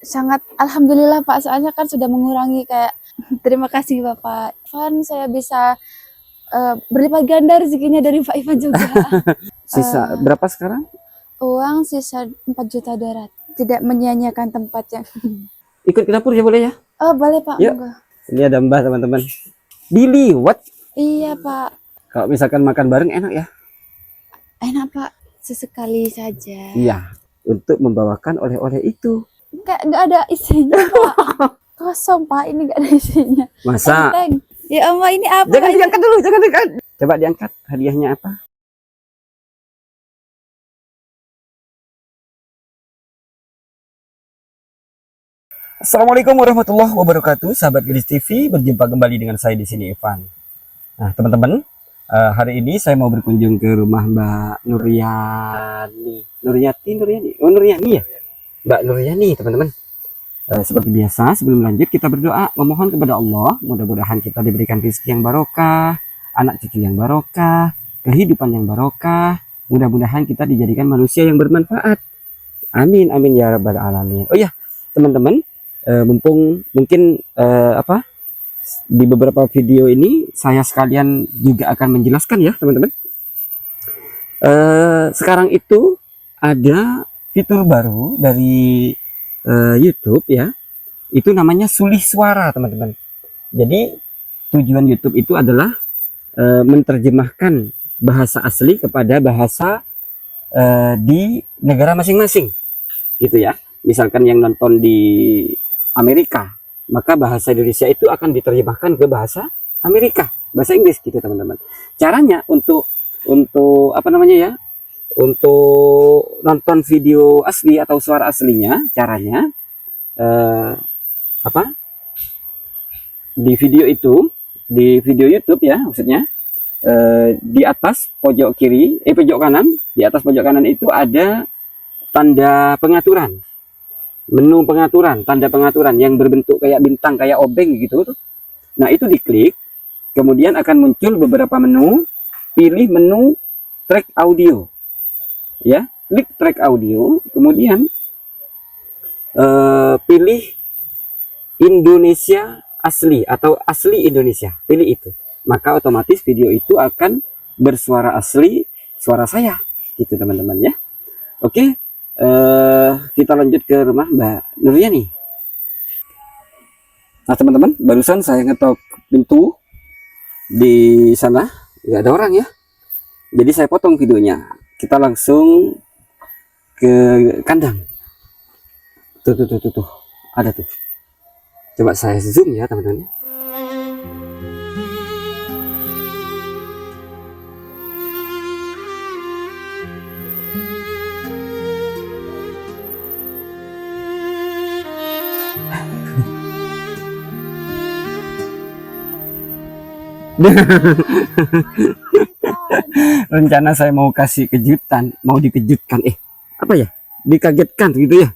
sangat alhamdulillah Pak, soalnya kan sudah mengurangi kayak terima kasih Bapak Ivan, saya bisa berlipat ganda rezekinya dari Pak Ivan juga. Sisa berapa sekarang? Uang sisa 4.200.000. Tidak menyia-nyiakan tempatnya. Ikut ke dapur ya boleh ya? Oh boleh Pak, Yuk. monggo. Ini ada Mbah teman-teman. Diliwat. Iya Pak, Kalau misalkan makan bareng enak ya? enak Pak, sesekali saja. Iya. Untuk membawakan oleh-oleh itu. Nggak ada isinya Pak. Kosong Pak, ini nggak ada isinya. Masa? Enteng. Ya Allah, ini apa? Jangan diangkat dulu, jangan diangkat. Coba diangkat. Hadiahnya apa? Assalamualaikum warahmatullahi wabarakatuh, sahabat Gadis TV. Berjumpa kembali dengan saya di sini, Ivan. Nah, teman-teman, hari ini saya mau berkunjung ke rumah Mbak Nuryani. Nuryani ya? Mbak Nuryani, teman-teman. Seperti biasa, sebelum lanjut kita berdoa, memohon kepada Allah, mudah-mudahan kita diberikan rezeki yang barokah, anak cucu yang barokah, kehidupan yang barokah, mudah-mudahan kita dijadikan manusia yang bermanfaat. Amin, amin ya rabbal alamin. Oh ya, teman-teman, mumpung mungkin di beberapa video ini saya sekalian juga akan menjelaskan ya, teman-teman. Sekarang itu ada fitur baru dari YouTube ya, itu namanya sulih suara, teman-teman. Jadi tujuan YouTube itu adalah menerjemahkan bahasa asli kepada bahasa di negara masing-masing, gitu ya. Misalkan yang nonton di Amerika, maka bahasa Indonesia itu akan diterjemahkan ke bahasa Amerika, bahasa Inggris, gitu teman-teman. Caranya untuk apa namanya ya? Untuk nonton video asli atau suara aslinya, caranya di video YouTube ya, maksudnya di atas pojok kiri, pojok kanan, di atas pojok kanan itu ada tanda pengaturan, menu pengaturan, tanda pengaturan yang berbentuk kayak bintang, kayak obeng gitu. Nah, itu diklik, kemudian akan muncul beberapa menu. Pilih menu track audio. Ya, klik track audio, kemudian pilih Indonesia asli atau asli Indonesia, pilih itu, maka otomatis video itu akan bersuara asli, suara saya, gitu teman-teman ya. Oke, kita lanjut ke rumah Mbak Nuryani. Nah teman-teman, barusan saya ngetok pintu di sana, nggak ada orang ya, jadi saya potong videonya. Kita langsung ke kandang. Tuh, ada tuh. Coba saya zoom ya teman-teman. Rencana saya mau kasih kejutan, mau dikejutkan, apa ya, dikagetkan gitu ya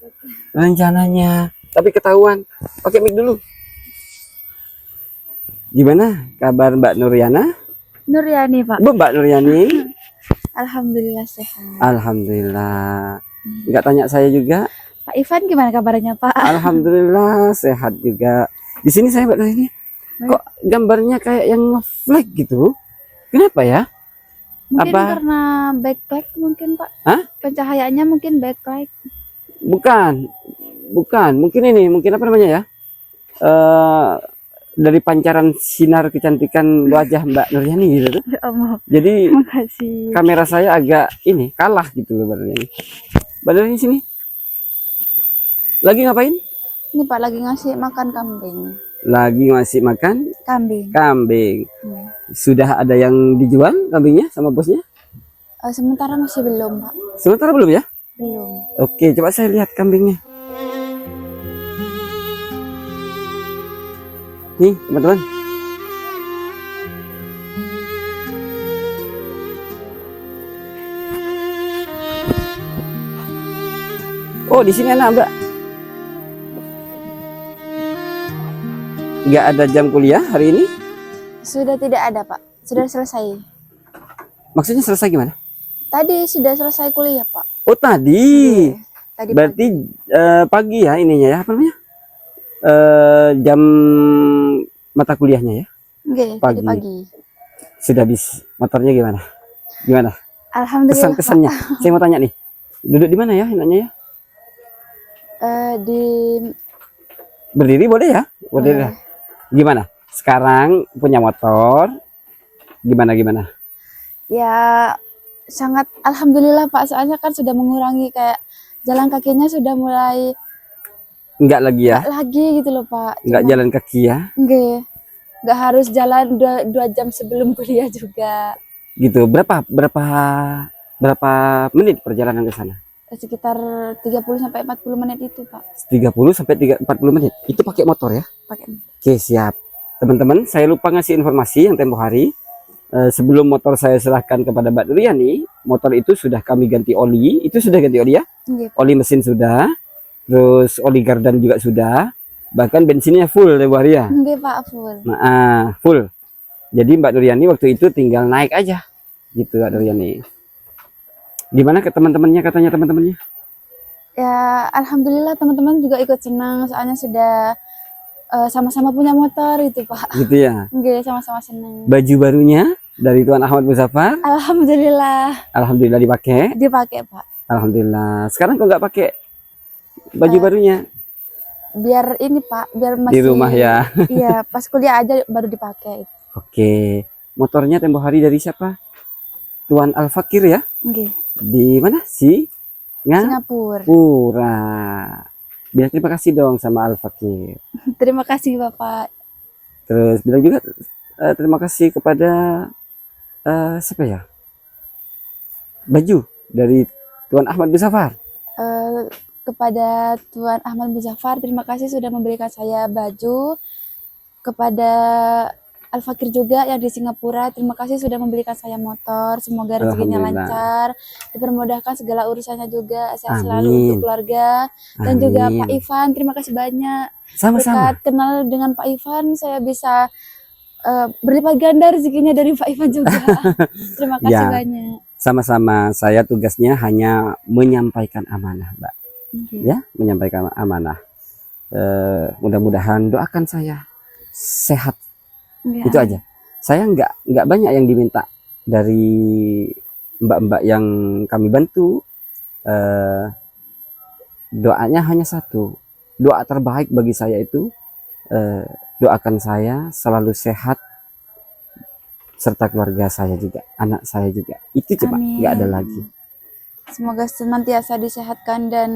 rencananya, tapi ketahuan. Pakai mic dulu. Gimana kabar Mbak Nuryani Pak. Mbak Nuryani? Alhamdulillah sehat. Alhamdulillah. Nggak tanya saya juga. Pak Ivan gimana kabarnya Pak? Alhamdulillah sehat juga. Di sini saya Mbak Nuryani, kok gambarnya kayak yang nge-flag gitu, kenapa ya? Mungkin Apa? karena backlight mungkin Pak. Hah? Pencahayaannya mungkin backlight. Bukan, mungkin ini, mungkin apa namanya ya, dari pancaran sinar kecantikan wajah Mbak Nuryani gitu. Ya Allah. Jadi Makasih. kamera saya agak ini kalah gitu loh Mbak Nuryani. Mbak Nuryani sini. Lagi ngapain? Ini Pak lagi ngasih makan kambing. Lagi masih makan Kambing. Ya. Sudah ada yang dijual kambingnya sama bosnya? Sementara masih belum Pak. Sementara belum ya? Belum. Oke, coba saya lihat kambingnya. Nih, teman-teman. Oh, di sini enak, Mbak. Nggak ada jam kuliah hari ini? Sudah tidak ada Pak. Sudah selesai. Maksudnya selesai gimana? Tadi sudah selesai kuliah Pak. Oh, tadi. Tadi Berarti pagi ya ininya ya, apa namanya? Jam mata kuliahnya ya. Nggih, Pagi. tadi pagi. Sudah habis motornya gimana? Gimana? Alhamdulillah, Pak. Kesan-kesannya. Saya mau tanya nih. Duduk di mana ya enaknya ya? Di Berdiri boleh ya? Boleh boleh. ya. Gimana? Sekarang punya motor. Gimana? Ya sangat alhamdulillah, Pak. Soalnya kan sudah mengurangi kayak jalan kakinya sudah mulai Enggak lagi ya? nggak lagi gitu loh, Pak. Enggak jalan kaki ya? Nggih. Nggak harus jalan 2 jam sebelum kuliah juga. Gitu. Berapa menit perjalanan ke sana? Sekitar 30 sampai 40 menit itu, Pak. 30 sampai 40 menit. Itu pakai motor ya? Pakai. Oke, siap. Teman-teman, saya lupa ngasih informasi yang tempo hari. Sebelum motor saya serahkan kepada Mbak Nuriani, motor itu sudah kami ganti oli. Itu sudah ganti oli ya? Nggih, Pak. Oli mesin sudah. Terus oli gardan juga sudah. Bahkan bensinnya full tempo hari ya? Nggih, Pak, full. Nah, full. Jadi Mbak Nuriani waktu itu tinggal naik aja. Gitu Mbak Nuriani. Gimana ke teman-temannya, katanya teman-temannya? Ya, alhamdulillah teman-teman juga ikut senang soalnya sudah sama-sama punya motor itu, Pak. Gitu ya. Nggih, sama-sama senang. Baju barunya dari Tuan Ahmad Muzaffar, Alhamdulillah alhamdulillah dipakai. dipakai, Pak. Alhamdulillah. Sekarang kok nggak pakai baju barunya? Biar ini, Pak, biar Di masih rumah ya. Iya, pas kuliah aja baru dipakai. Oke. Motornya tempo hari dari siapa? Tuan Al Fakir ya? Nggih, Di mana sih? Singapura. Ngapura. Bilang terima kasih dong sama Al Fakir. Terima kasih, Bapak. Terus bilang juga terima kasih kepada siapa ya? Baju dari Tuan Ahmad Muzaffar. Eh, kepada Tuan Ahmad Muzaffar, terima kasih sudah memberikan saya baju. Kepada Al Fakir juga yang di Singapura, terima kasih sudah memberikan saya motor. Semoga rezekinya Alhamdulillah. lancar, dipermudahkan segala urusannya juga, sehat selalu Amin. untuk keluarga. Dan juga Pak Amin. Ivan, terima kasih banyak. Sama-sama. Berkat kenal dengan Pak Ivan, saya bisa berlipat ganda rezekinya dari Pak Ivan juga. Terima kasih Ya. banyak. Sama-sama. Saya tugasnya hanya menyampaikan amanah, Mbak. Oke. Ya, menyampaikan amanah. Mudah-mudahan doakan saya sehat. Ya. Itu aja. Saya nggak banyak yang diminta dari mbak-mbak yang kami bantu. Doanya hanya satu. Doa terbaik bagi saya itu doakan saya selalu sehat serta keluarga saya juga, anak saya juga. Itu cuma Amin. nggak ada lagi. Semoga senantiasa disehatkan dan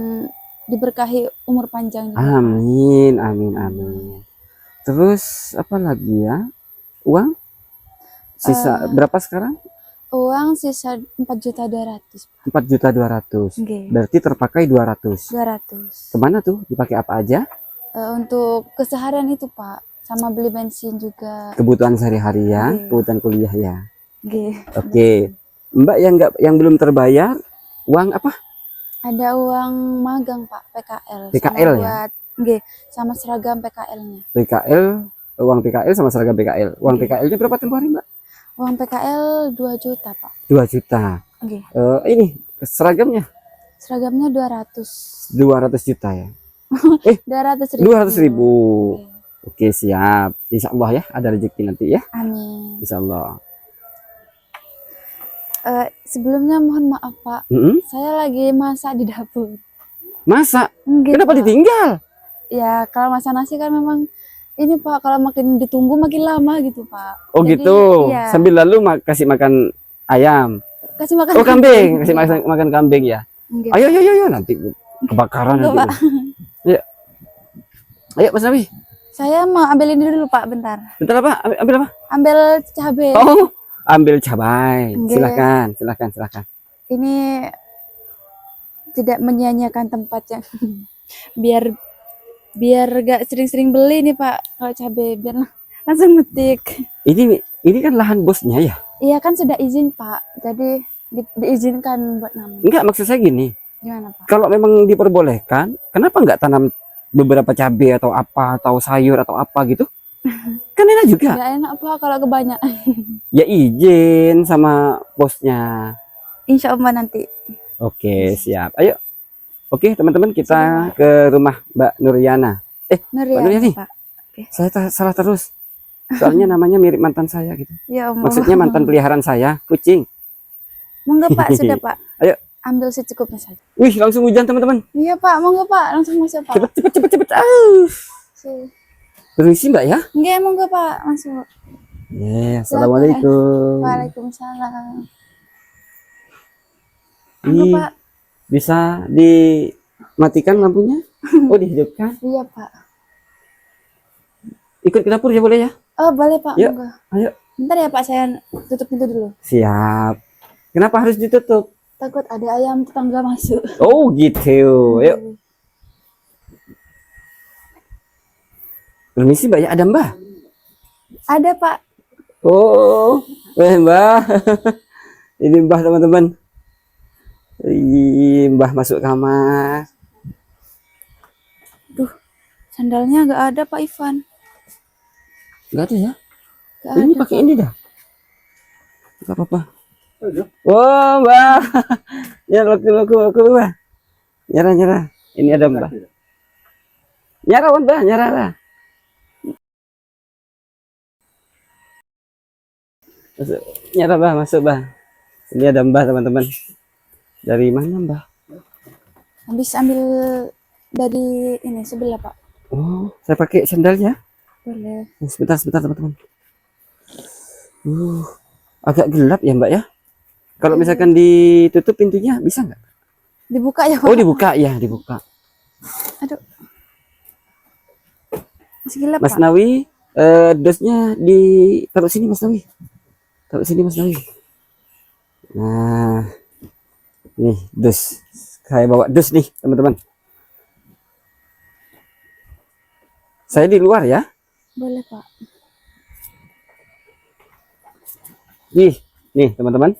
diberkahi umur panjang juga. Amin, amin, amin. Terus apa lagi ya? Uang sisa berapa sekarang? Uang sisa 4.200.000. 4.200.000. Oke. Berarti terpakai 200. 200. Kemana tuh? Dipakai apa aja? Untuk keseharian itu, Pak, sama beli bensin juga. Kebutuhan sehari-hari ya, Oke. kebutuhan kuliah ya. Oke. Oke. Mbak yang belum terbayar uang apa? Ada uang magang, Pak, PKL. PKL sama ya? buat, Oke, sama seragam PKL-nya. Uang PKL sama seragam PKL. Uang Oke. PKL-nya berapa tempo hari, Mbak? Uang PKL 2 juta, Pak. 2 juta. Oke. Ini seragamnya Seragamnya 200. 200 juta ya. 200.000. 200.000. Oke. Oke, siap. Insya Allah ya, ada rezeki nanti ya. Amin. Insya Allah. Sebelumnya mohon maaf, Pak. Mm-mm. Saya lagi masak di dapur. Masa? Enggak, Kenapa Pak. ditinggal? Ya, kalau masak nasi kan memang ini, Pak, kalau makin ditunggu makin lama gitu, Pak. Oh Jadi, gitu. iya. Sambil lalu kasih makan ayam. Kasih makan Oh kambing, kasih Iya. makan kambing ya. Enggak. Ayo nanti kebakaran Enggak, nanti. Ya. Ayo Mas Nabi. Saya mau ambil ini dulu, Pak, bentar. Bentar apa? Ambil apa? Ambil cabai. Oh, ambil cabai. Enggak. Silakan. Ini tidak menyia-nyiakan tempat yang biar gak sering-sering beli nih, Pak, kalau cabai biar langsung metik. Ini kan lahan bosnya ya? Iya kan sudah izin, Pak. Jadi diizinkan buat nanam. Enggak, maksud saya gini. Gimana, Pak? Kalau memang diperbolehkan, kenapa enggak tanam beberapa cabai atau apa atau sayur atau apa gitu? Kan enak juga. Gak enak, Pak, kalau kebanyakan. Ya izin sama bosnya. Insya Allah nanti. Oke, siap. Ayo. Oke, teman-teman, kita ke rumah Mbak Nuriana. Mbak Nuriani, Pak. saya salah terus. Soalnya namanya mirip mantan saya gitu. Ya, Maksudnya mantan peliharaan saya, kucing. Monggo Pak, sudah Pak. Ayo. Ambil secukupnya saja. Wih, langsung hujan teman-teman. Iya Pak, monggo Pak, langsung masuk Pak. Cepet. Si- Permisi Mbak ya. Nggih, monggo Pak, masuk. Assalamualaikum. Waalaikumsalam. Monggo Ih, Pak. bisa dimatikan lampunya? Oh, dihidupkan. Iya Pak. Ikut ke dapur ya boleh ya? Oh boleh Pak, Yuk. monggo. Ayo. Bentar ya Pak, saya tutup pintu dulu. Siap. Kenapa harus ditutup? Takut ada ayam tetangga masuk. Oh gitu. Yuk. Permisi Mbak ya, ada Mbak? Ada Pak. Oh, Mbak. Ini Mbah teman-teman. Ih, Mbah masuk kamar. Duh, sandalnya nggak ada Pak Ivan. Enggak ada ya? Nggak Ini ada, pakai Pak. ini dah. Enggak apa-apa. Oh, Mbak. Ya, aku, Mbak. Nyerah. Ini ada Mbak. Nyerah, Mbak, nyerah. Masuk. Nyerah, Mbak, masuk, Mbak. Ini ada Mbak, teman-teman. Dari mana, Mbak? Habis ambil dari ini sebelah Pak. Oh, saya pakai sandal ya. Boleh. Sebentar, teman-teman. Agak gelap ya, Mbak ya. Kalau misalkan ditutup pintunya bisa nggak? Dibuka ya Pak. Oh, dibuka ya, dibuka. Aduh. Masih gelap Mas Pak. Nawi, dosnya taruh sini Mas Nawi. Taruh sini Mas Nawi. Nah, nih dos. Saya bawa dos nih, teman-teman. Saya di luar ya. Boleh Pak. Nih teman-teman.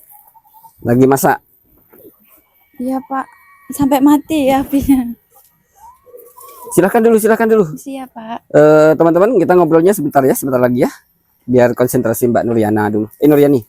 Lagi masak. Iya Pak. Sampai mati ya apinya. Silakan dulu. Siap Pak. Teman-teman, kita ngobrolnya sebentar lagi ya. Biar konsentrasi Mbak Nuriana dulu. Nuriani.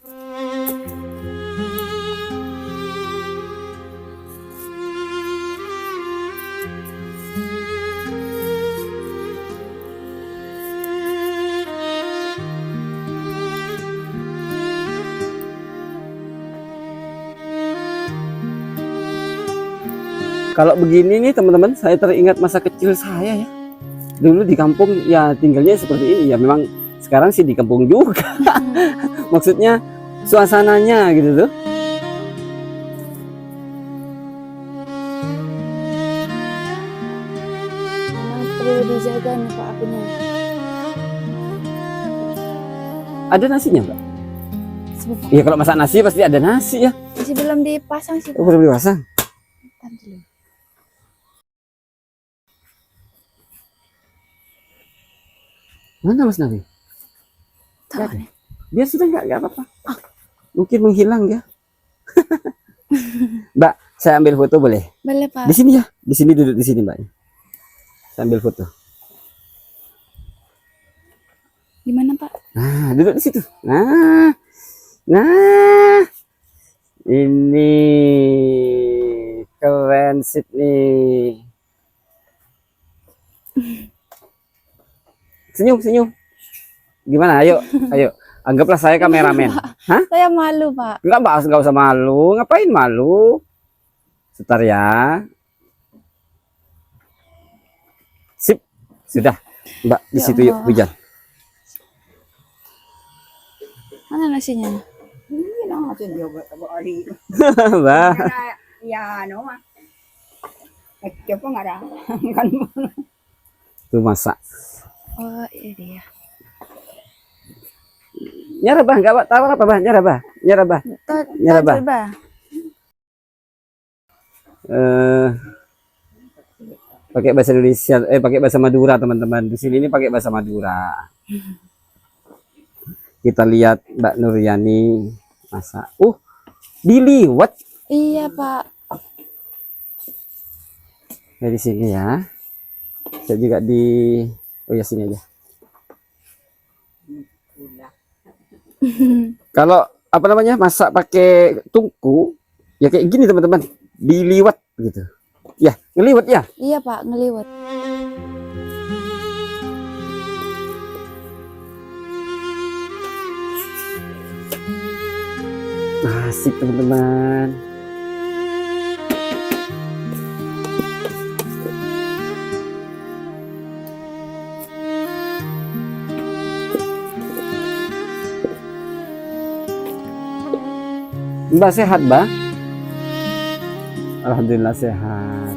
Kalau begini nih teman-teman, saya teringat masa kecil saya ya. Dulu di kampung ya tinggalnya seperti ini ya. Memang sekarang sih di kampung juga. Maksudnya suasananya gitu tuh. Memang perlu dijaga nih Pak apinya. Ada nasinya Mbak? Sebentar. Iya, kalau masak nasi pasti ada nasi ya. Masih belum dipasang sih Oh, Pak. belum dipasang. Bentar dulu. Mana Mas Nabi? Tuh, Nggak ada. nih. Dia sudah nggak apa-apa. Mungkin menghilang ya. Mbak, saya ambil foto boleh? Boleh Pak. Di sini ya. Di sini, duduk di sini Mbak. Saya ambil foto. Di mana Pak? Nah, duduk di situ. Nah, ini keren sih nih. Senyum. Gimana? Ayo. Anggaplah saya kameramen. Hah? Saya malu Pak. Nggak usah malu. Ngapain malu? Sebentar ya. Sip. Sudah. Mbak, di Ya situ yuk, Allah. hujan. Mana nasinya? Ini natin yoga tabari. Mbak. Ya no mah. Kecap nggak ada kan. Tuh masak. Oh iya dia. Nyara bah, nggak tahu apa bah, nyara bah. Tuh, Ya, Pak. coba. Pakai bahasa Indonesia, pakai bahasa Madura teman-teman. Di sini ini pakai bahasa Madura. Kita lihat Mbak Nuriani masak. Diliwat Iya Pak. dari sini ya. Saya juga oh ya sini aja. Kalau apa namanya masak pakai tungku ya kayak gini teman-teman, diliwat gitu. ya, ngeliwet ya. Iya Pak, ngeliwet. Asik teman-teman. Mbak sehat, Mbak? Alhamdulillah sehat.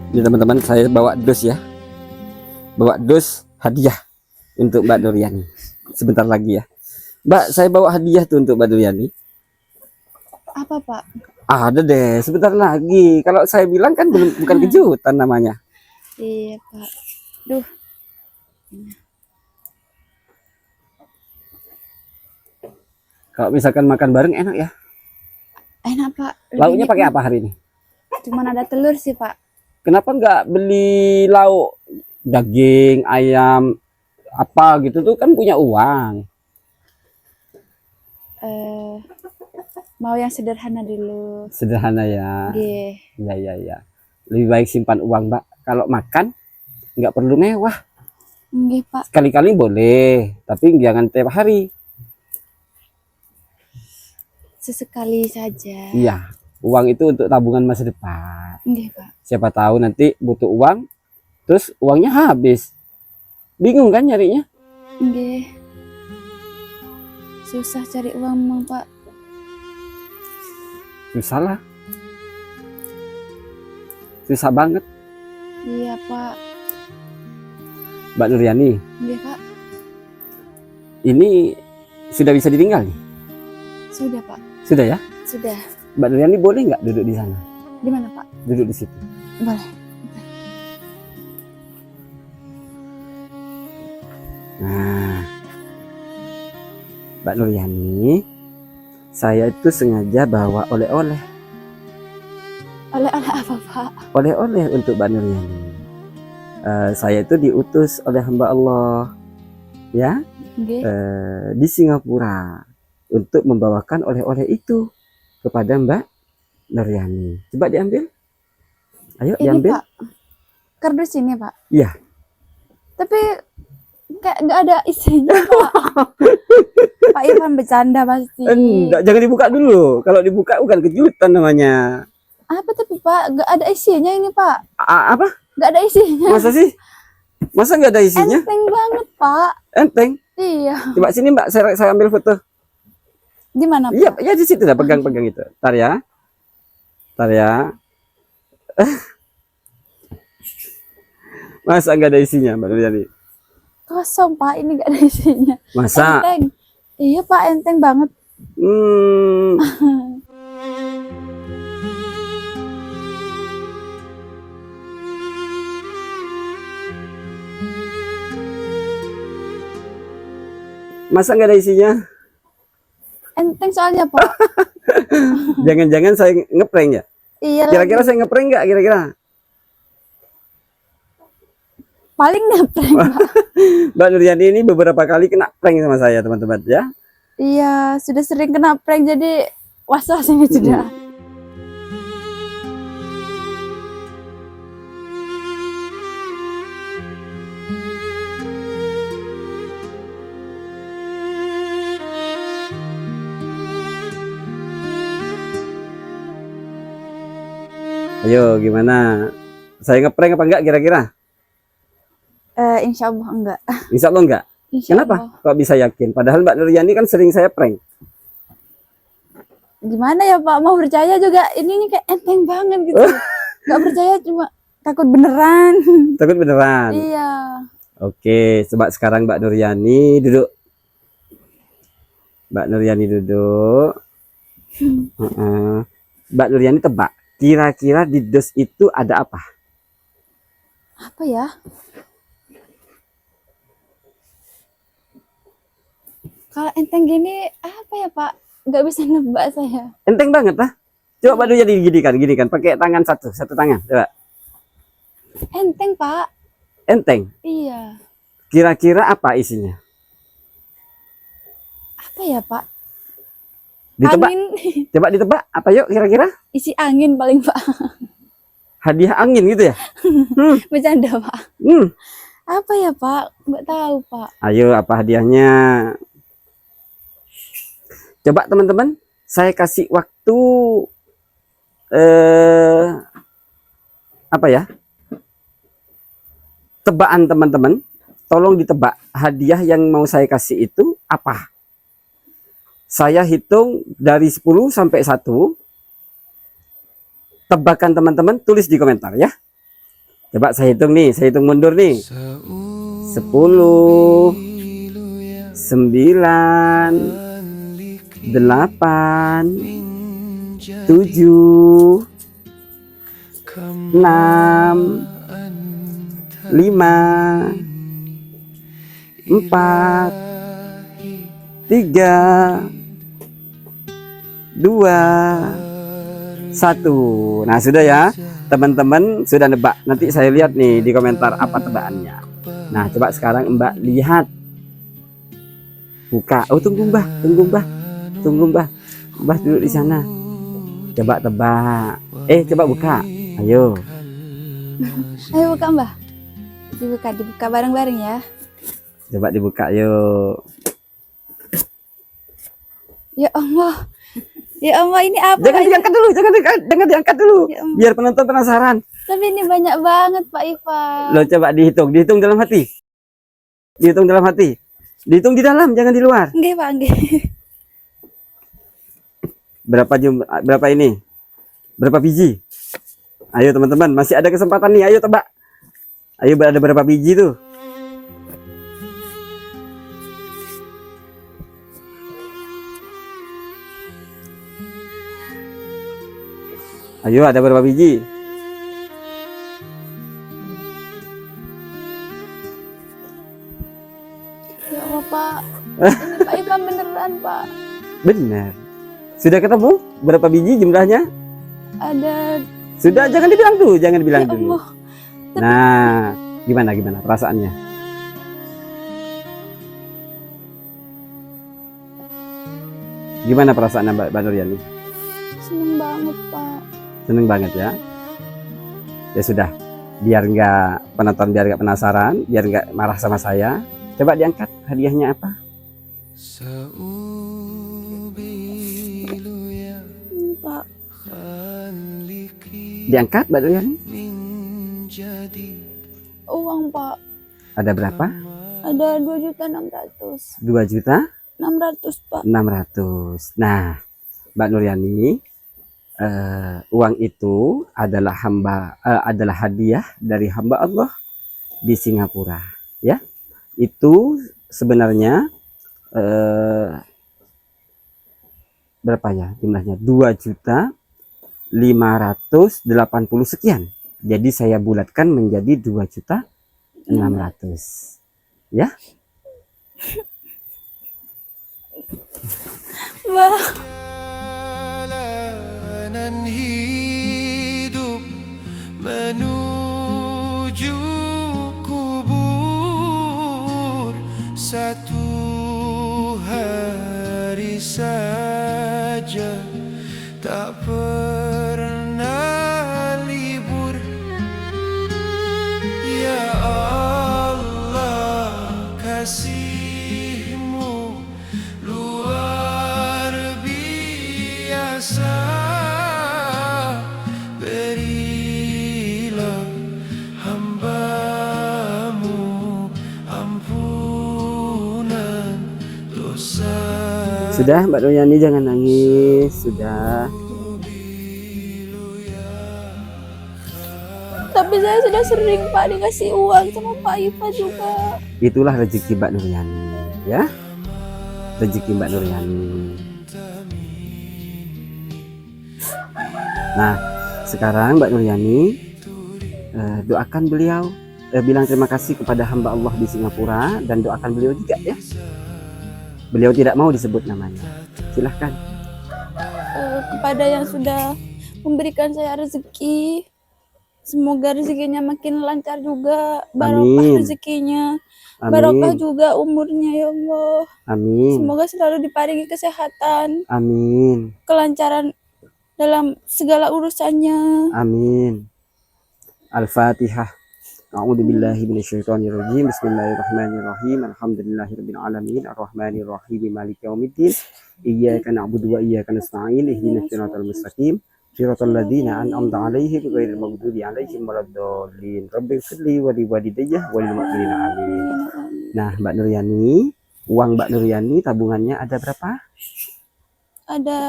Ini teman-teman, saya bawa dus ya. Bawa dus hadiah untuk Mbak Nuryani. Sebentar lagi ya. Mbak, saya bawa hadiah tuh untuk Mbak Nuryani. Apa Pak? Ada deh, sebentar lagi. Kalau saya bilang kan bukan kejutan namanya. Iya Pak. Duh. Kalau misalkan makan bareng enak ya. Enak Pak. Lebih Lauknya pakai nikmat. apa hari ini? Cuman ada telur sih Pak. Kenapa nggak beli lauk daging, ayam, apa gitu tuh kan punya uang. Mau yang sederhana dulu. Sederhana ya. Nggih. Ya. Lebih baik simpan uang, Mbak. Kalau makan nggak perlu mewah. Nggih Pak. Sekali-kali boleh, tapi jangan tiap hari. Sesekali saja. Iya, uang itu untuk tabungan masa depan. Nggih Pak. Siapa tahu nanti butuh uang, terus uangnya habis. Bingung kan nyarinya? Nggih. Susah cari uang memang Pak. Susah lah. Susah banget. Iya Pak. Mbak Nuryani, Nggih Pak. ini sudah bisa ditinggal nih? Sudah Pak. Sudah ya? Sudah. Mbak Nuryani boleh nggak duduk di sana? Di mana Pak? Duduk di situ. Boleh. Nah, Mbak Nuryani, saya itu sengaja bawa oleh-oleh. Oleh-oleh apa Pak? Oleh-oleh untuk Mbak Nuryani. Saya itu diutus oleh hamba Allah ya Nggih. di Singapura untuk membawakan oleh-oleh itu kepada Mbak Nuryani. Coba diambil. Ayo Ini diambil. Pak. Kardus ini Pak. Iya. Tapi kayak nggak ada isinya Pak. Pak Irfan bercanda pasti. Enggak, jangan dibuka dulu. Kalau dibuka bukan kejutan namanya. Apa tapi Pak? Nggak ada isinya ini Pak. Apa? Nggak ada isinya. Masa sih? Masa nggak ada isinya? Enteng banget Pak. Enteng. Iya. Coba sini Mbak, saya ambil foto. Di mana Pak? Iya, ya di situ dah, pegang-pegang itu. Tar ya. Tar ya. Masa nggak ada isinya, Mbak Nuryani? Kosong Pak. Ini nggak ada isinya. Masa? Enteng. Iya Pak, enteng banget. Hmm, masa nggak ada isinya? Enteng soalnya Pak. Jangan-jangan saya ngeprank ya? Iya. Kira-kira lagi. saya ngeprank nggak? Kira-kira? Paling ngeprank Pak. Mbak Nuryani ini beberapa kali kena prank sama saya, teman-teman ya. Iya, sudah sering kena prank jadi was-was ini sudah. Ayo, gimana? Saya ngeprank apa enggak kira-kira? Insya Allah enggak. Insya Allah enggak. Insya Kenapa? Allah. Kok bisa yakin? Padahal Mbak Nuryani kan sering saya prank. Gimana ya Pak? Mau percaya juga ini kayak enteng banget gitu. Gak percaya cuma takut beneran. Takut beneran. Iya. Oke, coba sekarang Mbak Nuryani duduk. Mbak Nuryani duduk. Heeh. Mbak Nuryani tebak. Kira-kira di dos itu ada apa? Apa ya? Kalau enteng gini apa ya Pak? Gak bisa nebak saya. Enteng banget lah. Coba Mbak Nur Yani gini kan, pakai tangan satu tangan, coba. Enteng, Pak. Enteng. Iya. Kira-kira apa isinya? Apa ya, Pak? Ditebak. Angin. Coba ditebak. Apa yuk kira-kira? Isi angin paling, Pak. Hadiah angin gitu ya? Bercanda, Pak. Hmm. Apa ya, Pak? Nggak tahu, Pak. Ayo, apa hadiahnya? Coba teman-teman, saya kasih waktu apa ya? Tebakan teman-teman. Tolong ditebak hadiah yang mau saya kasih itu apa? Saya hitung dari 10 sampai 1. Tebakan teman-teman tulis di komentar ya. Coba saya hitung nih, saya hitung mundur nih. 10, 9, 8, 7, 6, 5, 4, 3, 2, 1. Nah, sudah ya. Teman-teman sudah nebak. Nanti saya lihat nih di komentar apa tebakannya. Nah, coba sekarang Mbak lihat. Buka. Oh, tunggu Mbah. Mbah duduk di sana. Coba tebak. Coba buka. Ayo. Ayo buka, Mbah. Dibuka bareng-bareng ya. Coba dibuka yuk. Ya Allah. Ya Allah, ini apa? Jangan diangkat dulu, jangan diangkat dulu. Ya Allah. Biar penonton penasaran. Tapi ini banyak banget, Pak Ivan. Lo coba dihitung dalam hati. Dihitung dalam hati. Dihitung di dalam, jangan di luar. Enggak, Pak, enggak. Berapa ini? Berapa biji? Ayo teman-teman, masih ada kesempatan nih. Ayo tebak. Ayo, ada berapa biji tuh? Ayo, ada berapa biji? Ya Allah, Pak. Ini Pak Ivan beneran, Pak. Benar. Sudah ketemu? Berapa biji jumlahnya? Ada. Sudah, jangan dibilang tuh, jangan Ya dibilang dulu. Allah. Nah, gimana perasaannya? Gimana perasaannya Mbak Nur Yani? Seneng banget, Pak. Seneng banget ya. Ya sudah, biar penonton biar nggak penasaran, biar nggak marah sama saya. Coba diangkat hadiahnya apa? Ini, Pak. Diangkat Mbak Nur Yani. Uang, Pak. Ada berapa? Ada 2.600.000. 2.600.000, Pak. 600. Nah, Mbak Nur Yani, uang itu adalah hadiah dari hamba Allah di Singapura, ya. Itu sebenarnya berapa ya jumlahnya? 2.580.000 sekian. Jadi saya bulatkan menjadi 2.600.000, ya. Mbak. Hidup menuju kubur, satu hari saja tak pernah libur. Ya Allah, kasih-Mu luar biasa. Berilah hamba-Mu ampunan dosa. Sudah Mbak Nur Yani, jangan nangis. Sudah. Tapi saya sudah sering, Pak, dikasih uang sama Pak Ivan juga. Itulah rezeki Mbak Nur Yani, ya. Rezeki Mbak Nur Yani. Nah, sekarang Mbak Nur Yani doakan beliau, bilang terima kasih kepada hamba Allah di Singapura, dan doakan beliau juga ya. Beliau tidak mau disebut namanya. Silahkan. Kepada yang sudah memberikan saya rezeki. Semoga rezekinya makin lancar juga, barokah Amin. rezekinya, barokah Amin. juga umurnya ya Allah. Amin. Semoga selalu diparingi kesehatan, Amin. kelancaran dalam segala urusannya. Amin. Al-Fatihah. A'udzu billahi minasyaitonir rajim. Bismillahirrahmanirrahim. Alhamdulillahirabbil alamin. Arrahmanir rahim. Maliki yaumiddin. Iyyaka na'budu wa iyyaka nasta'in. Ihdinas siratal mustaqim. Siratal ladzina an'amta 'alaihim ghairil maghdubi 'alaihim waladdallin. Rabbighfirli wa liwalidayya wa lil mu'minina amin. Nah, Mbak Nuryani, uang Mbak Nuryani tabungannya ada berapa? Ada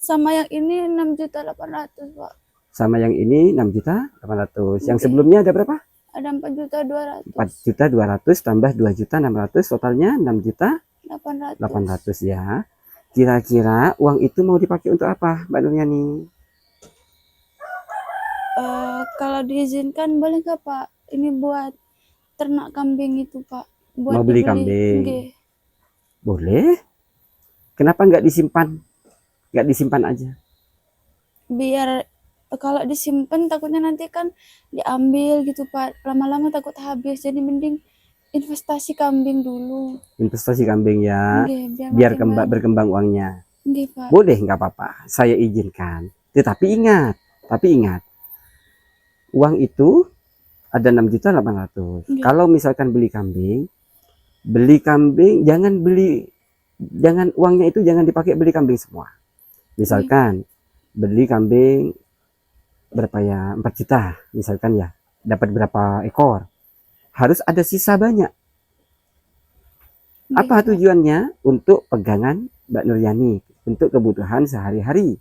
sama yang ini 6.800.000 Pak. Sama yang ini 6.800.000. Yang Oke. sebelumnya ada berapa? Ada 4.200.000. 4.200.000 tambah 2.600.000, totalnya 800. 6.800.000 ya. Kira-kira uang itu mau dipakai untuk apa, Mbak Nuryani? Kalau diizinkan boleh nggak Pak? Ini buat ternak kambing itu Pak. Buat Mau beli dibeli. kambing? Nggih. Boleh. Kenapa nggak disimpan? Nggak disimpan aja. Biar kalau disimpan takutnya nanti kan diambil gitu Pak. Lama-lama takut habis. Jadi mending investasi kambing dulu. Investasi kambing ya. Nggih, Biar makin banyak. berkembang uangnya. Nggih Pak. Boleh, nggak apa-apa. Saya izinkan. Tapi ingat, uang itu ada 6.800.000. Nggih. Kalau misalkan beli kambing jangan uangnya itu jangan dipakai beli kambing semua. Misalkan beli kambing berapa ya, 4 juta misalkan ya, dapat berapa ekor, harus ada sisa banyak. Nggih, Apa Pak. tujuannya? Untuk pegangan Mbak Nuryani, untuk kebutuhan sehari-hari,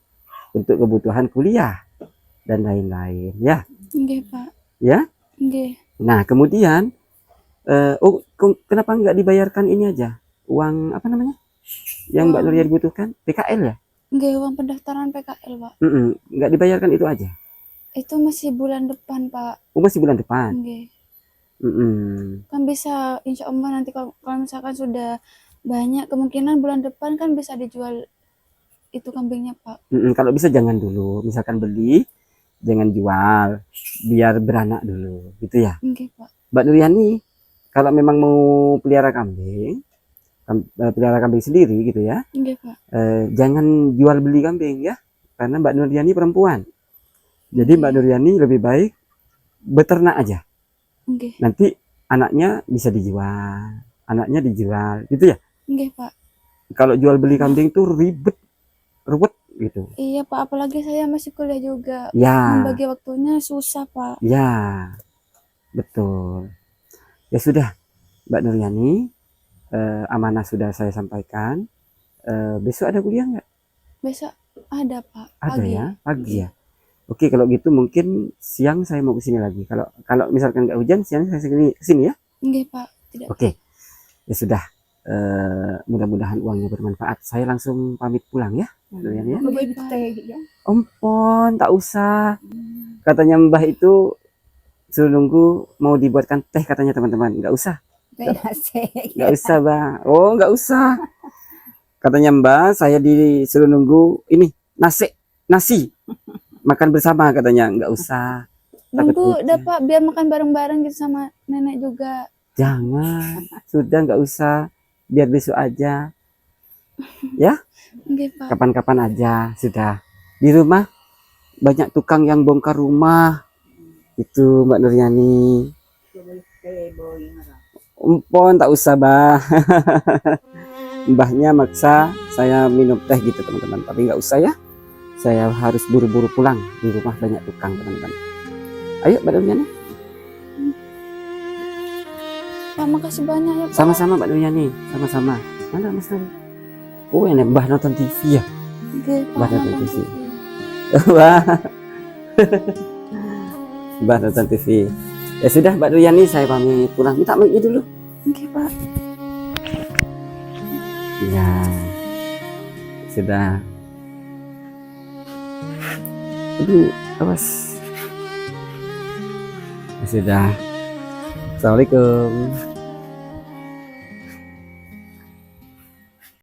untuk kebutuhan kuliah dan lain-lain ya. Nggih Pak. Ya. Nggih. Nah kemudian kenapa nggak dibayarkan ini aja, uang apa namanya yang Mbak Uang- Nuryani butuhkan, PKL ya? Nggih, uang pendaftaran PKL Pak. Nggak dibayarkan itu aja. Itu masih bulan depan Pak. Masih bulan depan. Nggih. Mm-mm. Kan bisa insya Allah nanti kalau misalkan sudah banyak, kemungkinan bulan depan kan bisa dijual itu kambingnya Pak. Kalau bisa jangan dulu, misalkan beli jangan jual, biar beranak dulu gitu ya. Nggih Pak. Mbak Nuryani kalau memang mau pelihara kambing sendiri gitu ya, Nggih Pak. jangan jual beli kambing ya, karena Mbak Nuryani perempuan. Jadi Mbak Nuryani lebih baik beternak aja. Nggih. Nanti anaknya bisa dijual, gitu ya. Nggih Pak. Kalau jual beli kambing tuh ruwet gitu. Iya Pak, apalagi saya masih kuliah juga. Ya, Membagi waktunya susah Pak. ya, betul. Ya sudah, Mbak Nuryani, amanah sudah saya sampaikan. Besok ada kuliah nggak? Besok ada Pak. Ada Pagi. ya, pagi ya. Oke, kalau gitu mungkin siang saya mau ke sini lagi. Kalau misalkan nggak hujan, siang saya ke sini ya. Nggih Pak. Tidak. Oke, ya sudah. Mudah-mudahan uangnya bermanfaat. Saya langsung pamit pulang ya, Nuryani ya. Aku beli teh ya. Ompon, tak usah. Katanya Mbah itu suruh nunggu mau dibuatkan teh katanya teman-teman. Nggak usah, Teh nasi. nggak usah, Mbah. Oh, nggak usah. Katanya Mbah, saya disuruh nunggu ini nasi. Makan bersama katanya, nggak usah. Nunggu Takut dapat biar makan bareng-bareng gitu sama nenek juga. Jangan, sudah nggak usah. Biar besok aja. Ya, Nggih Pak. kapan-kapan aja sudah. Di rumah banyak tukang yang bongkar rumah. Itu Mbak Nuryani. Umpon tak usah, Mbah. Mbahnya maksa saya minum teh gitu teman-teman, tapi nggak usah ya. Saya harus buru-buru pulang, di rumah banyak tukang teman-teman. Ayo Mbak Nuryani. Pak, makasih banyak ya Pak. Sama-sama Mbak Nuryani, sama-sama. Mana Mas Nari? Oh ini Mbah nonton TV ya. Nggih Pak. Mbah nonton nonton TV. TV. Wah. Mbah nonton TV. Ya sudah Mbak Nuryani, saya pamit pulang. Minta mic-nya dulu. Nggih Pak. Ya. Sudah. Aduh, awas. Ya sudah. Assalamualaikum.